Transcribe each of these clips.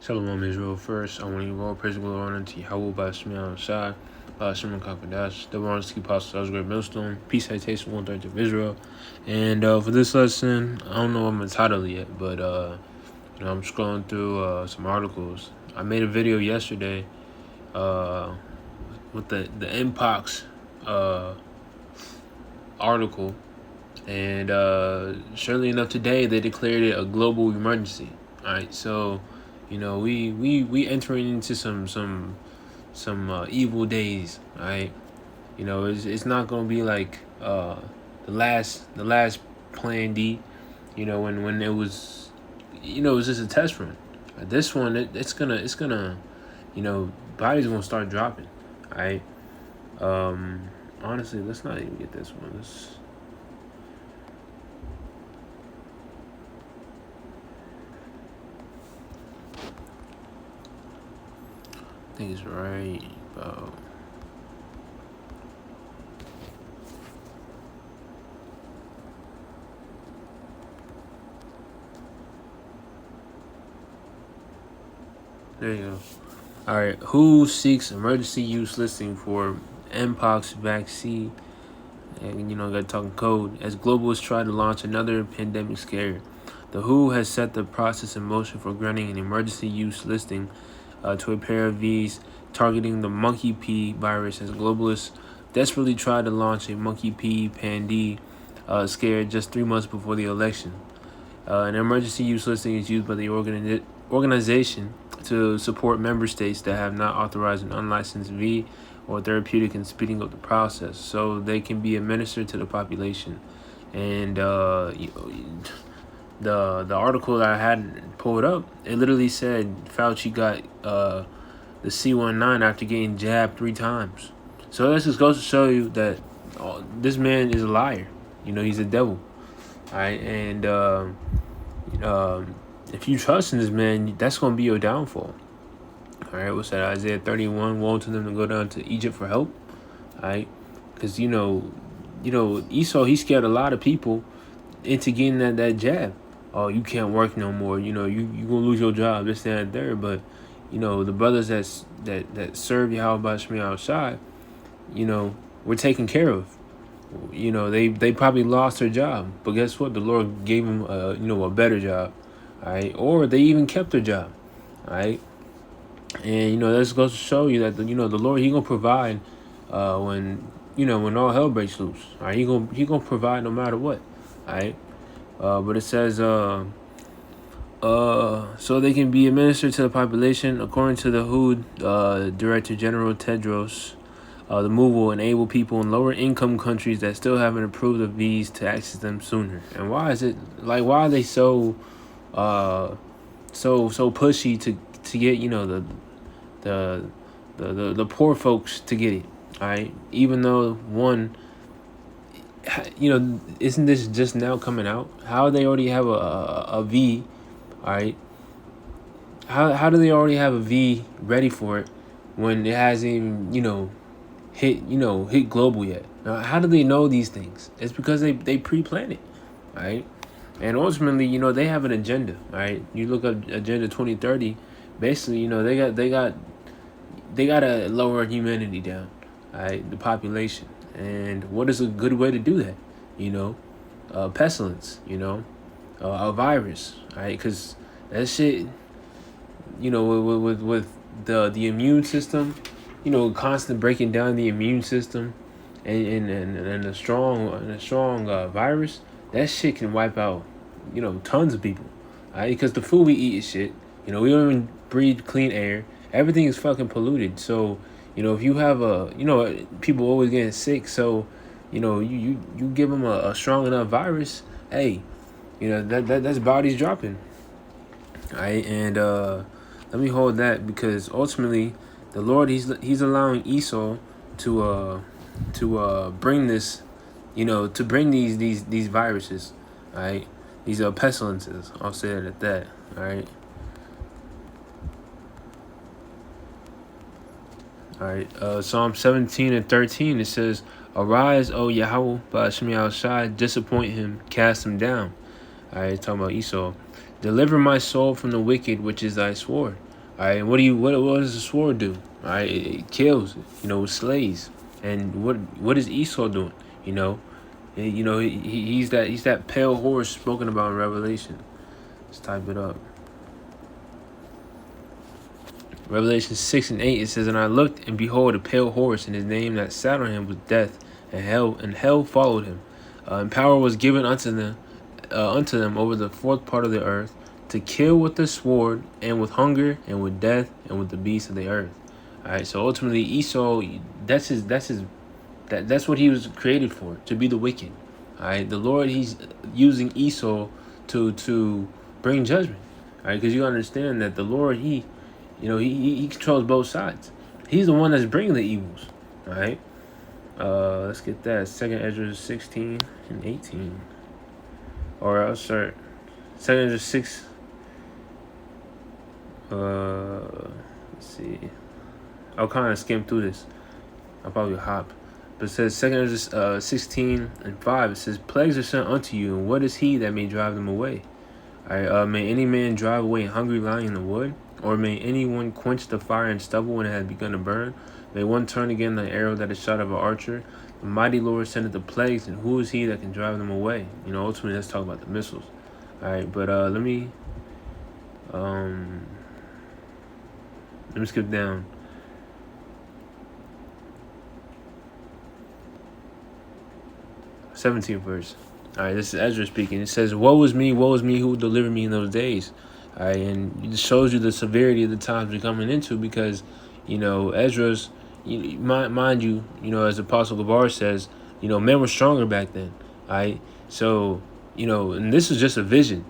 Shalom Israel. First, I want to give all praise and glory and honor to Yahweh by Shemiah Shai, Shimon Kakadash, the Ronski Apostle, Oscar Millstone, Peace Citation, 1/3 of Israel. And for this lesson, I don't know what I'm going to title it yet, but I'm scrolling through some articles. I made a video yesterday with the Mpox article, and surely enough, today they declared it a global emergency. All right, so we entering into some evil days. All right, it's not gonna be like the last Plan D. When it was it was just a test run. This one it's gonna bodies gonna start dropping. All right. Honestly, let's not even get this one. I think it's right about. There you go. All right. WHO seeks emergency use listing for Mpox vaccine? And got talking code as globalists try to launch another pandemic scare. The WHO has set the process in motion for granting an emergency use listing to a pair of V's targeting the monkey P virus as globalists desperately tried to launch a monkey P pandemic scare just 3 months before the election. An emergency use listing is used by the organization to support member states that have not authorized an unlicensed V or therapeutic in speeding up the process so they can be administered to the population. And the article that I had pulled up, it literally said Fauci got the C19 after getting jabbed 3 times. So this just goes to show you that this man is a liar. He's a devil. All right, and if you trust in this man, that's going to be your downfall. All right, what's that? Isaiah 31, woe to them to go down to Egypt for help. All right, because Esau, he scared a lot of people into getting that jab. Oh, you can't work no more. You gonna lose your job. This, that, and there. But the brothers that serve Yahweh by Shemiah outside, were taken care of. They probably lost their job, but guess what? The Lord gave them a better job. All right, or they even kept their job. All right. And this goes to show you that the Lord, he gonna provide when all hell breaks loose. All right, he gonna provide no matter what. All right, but it says so they can be administered to the population according to the WHO Director General Tedros. The move will enable people in lower income countries that still haven't approved of these to access them sooner. And why is it like why are they so pushy to get the poor folks to get it? All right, even though one, isn't this just now coming out? How they already have a V? All right, how do they already have a V ready for it when it hasn't even hit global yet? Now, how do they know these things? It's because they pre-plan it, right? And ultimately, they have an agenda, right? You look up Agenda 2030. Basically, they got to lower humanity down, right? The population. And what is a good way to do that? Pestilence, a virus, right? Because that shit, with the immune system, constant breaking down the immune system, and a strong virus, that shit can wipe out, tons of people, right? Because the food we eat is shit. We don't even breathe clean air. Everything is fucking polluted. So, if you have people always getting sick. So, you give them a strong enough virus, hey, that's bodies dropping. All right, and let me hold that because ultimately, the Lord he's allowing Esau to bring this, to bring these viruses, all right, these pestilences. I'll say it at that. All right. All right. Psalm 17 and 13. It says, "Arise, O Yahweh, by Shemiah Shai, disappoint him, cast him down." All right, talking about Esau. Deliver my soul from the wicked, which is thy sword. All right, and what does the sword do? All right, it kills. It slays. And what is Esau doing? You know, he's that pale horse spoken about in Revelation. Let's type it up. Revelation 6 and 8, it says, "And I looked, and behold, a pale horse, and his name that sat on him was Death, and hell followed him. And power was given unto them over the fourth part of the earth, to kill with the sword, and with hunger, and with death, and with the beasts of the earth." All right, so ultimately Esau, that's what he was created for, to be the wicked. All right, the Lord, he's using Esau to bring judgment. All right, because you understand that the Lord, he controls both sides. He's the one that's bringing the evils. All right. Let's get that. 2nd Ezra 16 and 18. Or I'll start 2nd Ezra 6. Let's see. I'll kind of skim through this. I'll probably hop. But it says 2nd Ezra 16 and 5. It says, "Plagues are sent unto you, and what is he that may drive them away? All right, may any man drive away a hungry lion in the wood? Or may anyone quench the fire and stubble when it has begun to burn? May one turn again the arrow that is shot of an archer? The mighty Lord sendeth the plagues, and who is he that can drive them away?" Ultimately, let's talk about the missiles. All right, but let me skip down. '17th verse. All right, this is Ezra speaking. It says, woe is me, who will deliver me in those days." All right, and it shows you the severity of the times we're coming into, because, Ezra's, mind you, as Apostle Gabar says, men were stronger back then. All right, so, and this is just a vision.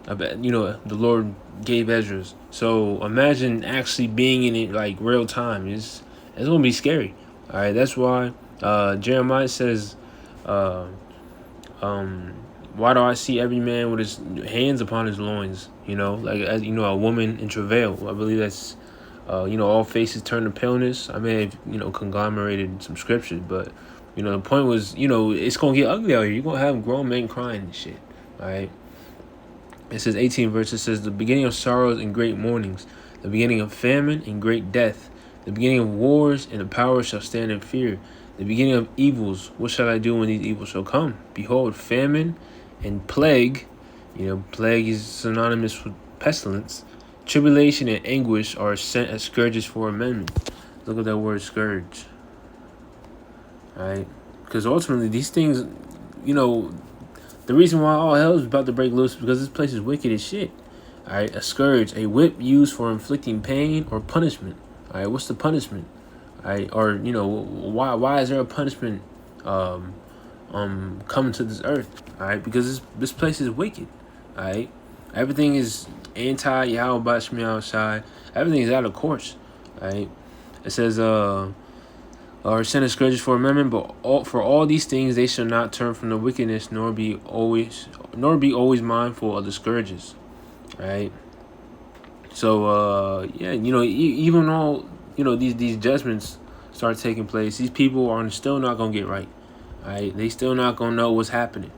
The Lord gave Ezra's. So imagine actually being in it like real time. It's gonna be scary. All right, that's why Jeremiah says, "Why do I see every man with his hands upon his loins?" Like, as a woman in travail. I believe that's, all faces turn to paleness. I may have, conglomerated some scriptures, but, the point was, it's going to get ugly out here. You're going to have grown men crying and shit. All right. It says 18 verse. It says, "The beginning of sorrows and great mournings, the beginning of famine and great death, the beginning of wars, and the power shall stand in fear. The beginning of evils, what shall I do when these evils shall come? Behold, famine and plague," plague is synonymous with pestilence, "tribulation and anguish are sent as scourges for amendment." Look at that word, scourge. All right, because ultimately these things, the reason why all hell is about to break loose is because this place is wicked as shit. All right, a scourge, a whip used for inflicting pain or punishment. All right, what's the punishment? All right, or why is there a punishment coming to this earth? All right, because this place is wicked. All right, everything is anti-Yahweh Shemiah Shai. Everything is out of course. All right, it says or send a scourges for amendment, but for all these things they shall not turn from the wickedness, nor be always mindful of the scourges. Right. So even though these judgments start taking place, these people are still not gonna get right. All right, they still not gonna know what's happening.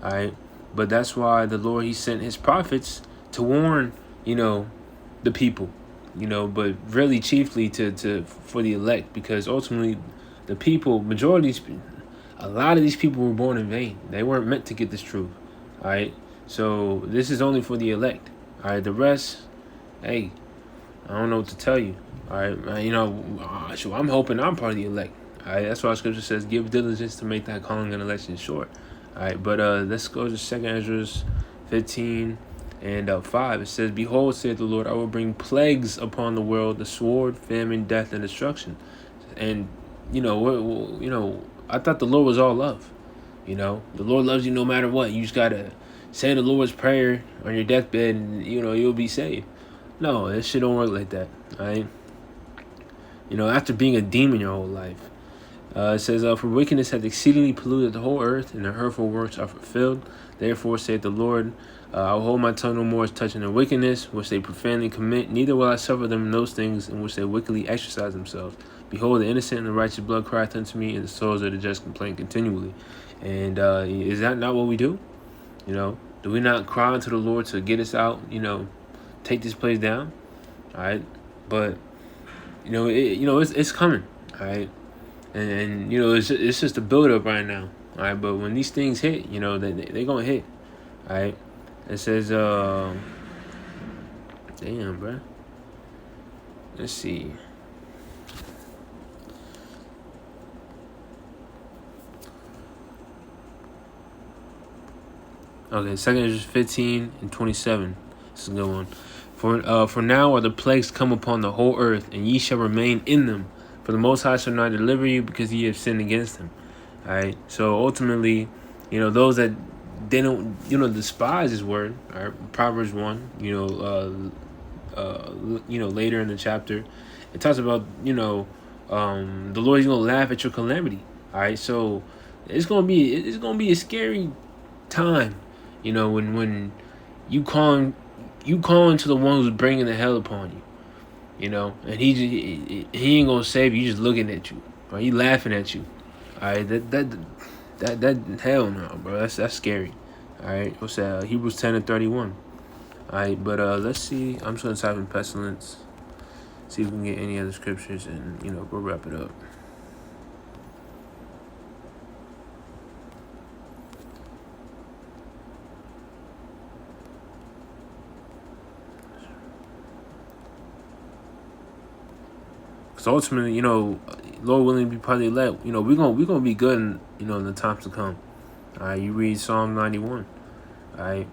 All right, but that's why the Lord, he sent his prophets to warn the people. But really chiefly for the elect, because ultimately the people, a lot of these people were born in vain. They weren't meant to get this truth. All right, so this is only for the elect. All right, the rest, hey, I don't know what to tell you. All right, I'm hoping I'm part of the elect. All right, that's why Scripture says, "Give diligence to make that calling and election short." All right, but let's go to 2nd Ezra 15 and 5. It says, "Behold, saith the Lord, I will bring plagues upon the world, the sword, famine, death, and destruction." And I thought the Lord was all love. The Lord loves you no matter what. You just gotta say the Lord's Prayer on your deathbed, and you'll be saved. No, this shit don't work like that. All right. After being a demon your whole life. It says, "For wickedness hath exceedingly polluted the whole earth, and their hurtful works are fulfilled. Therefore saith the Lord, I will hold my tongue no more as touching their wickedness, which they profanely commit, neither will I suffer them in those things in which they wickedly exercise themselves. Behold, the innocent and the righteous blood crieth unto me, and the souls of the just complain continually." And is that not what we do? Do we not cry unto the Lord to get us out, take this place down? All right, but it's coming. All right, and it's just a build up right now. All right, but when these things hit, they gonna hit. All right, it says damn, bro. Let's see. Okay, 2 15 and 27. This is a good one. For now are the plagues come upon the whole earth, and ye shall remain in them. For the Most High shall not deliver you, because ye have sinned against him. All right. So ultimately, those that they don't, despise his word. All right. Proverbs 1. Later in the chapter, it talks about the Lord is gonna laugh at your calamity. All right. So it's gonna be a scary time. When you calling to the one who's bringing the hell upon you. And he ain't gonna save you. He's just looking at you, or he laughing at you. All right, that hell no, bro. That's scary. All right, what's that? Hebrews 10 and 31. All right, but let's see. I'm just gonna type in pestilence. See if we can get any other scriptures, and we'll wrap it up. So ultimately, Lord willing, be probably let. We're gonna be good in the times to come. All right, you read Psalm 91. All right.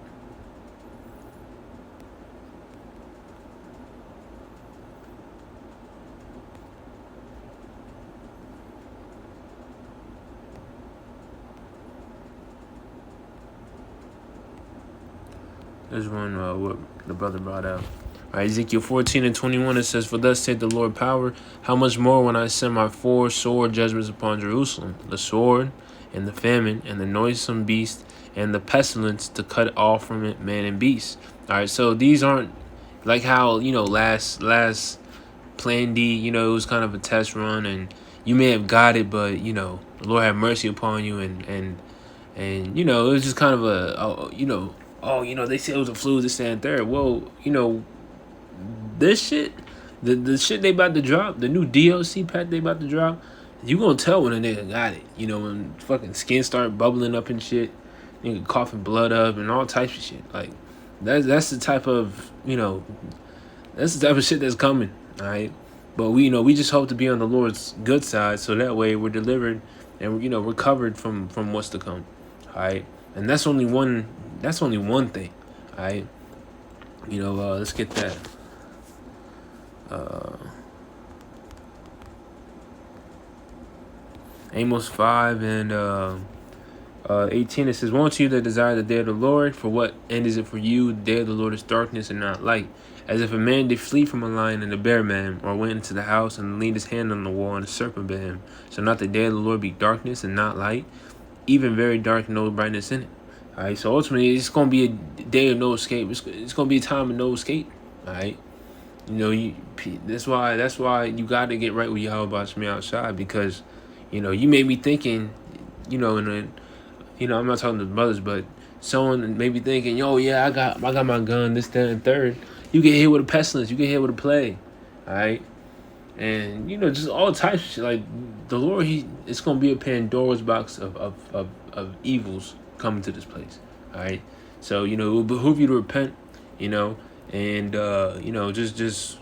There's one what the brother brought out. All right, Ezekiel 14 and 21, it says, For thus saith the Lord power, how much more when I send my 4 sword judgments upon Jerusalem, the sword, and the famine, and the noisome beast, and the pestilence, to cut off from it man and beast. All right, so these aren't like how, last Plan D, it was kind of a test run, and you may have got it, but, the Lord have mercy upon you, and it was just kind of they said it was a flu, this, and third. Well, this shit, the shit they about to drop, the new DLC pack they about to drop, you gonna tell when a nigga got it. When fucking skin start bubbling up and shit, nigga coughing blood up and all types of shit. Like, that's the type of, that's the type of shit that's coming, alright? But we just hope to be on the Lord's good side, so that way we're delivered and we're covered from what's to come, alright? And that's only one thing, alright? Let's get that. Amos 5 and 18, it says, Woe unto you that desire the day of the Lord, for what end is it for you? The day of the Lord is darkness and not light. As if a man did flee from a lion and a bear man, or went into the house and leaned his hand on the wall and a serpent bit him. So not the day of the Lord be darkness and not light, even very dark, no brightness in it. All right, so ultimately, it's going to be a day of no escape. It's going to be a time of no escape. All right, that's why you got to get right with Yahweh Shemi outside, because, you may be thinking, and I'm not talking to the brothers, but someone may be thinking, yo, yeah, I got my gun, this, that, and third. You get hit with a pestilence. You get hit with a plague. All right, and just all types of shit. Like, the Lord, it's going to be a Pandora's box of evils coming to this place. All right, so it will behoove you to repent, and just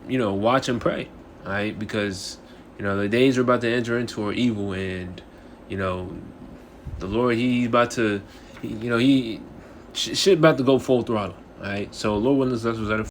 watch and pray. All right, because the days we're about to enter into are evil, and the Lord, he's about to shit about to go full throttle. All right, so Lord willing, that's what's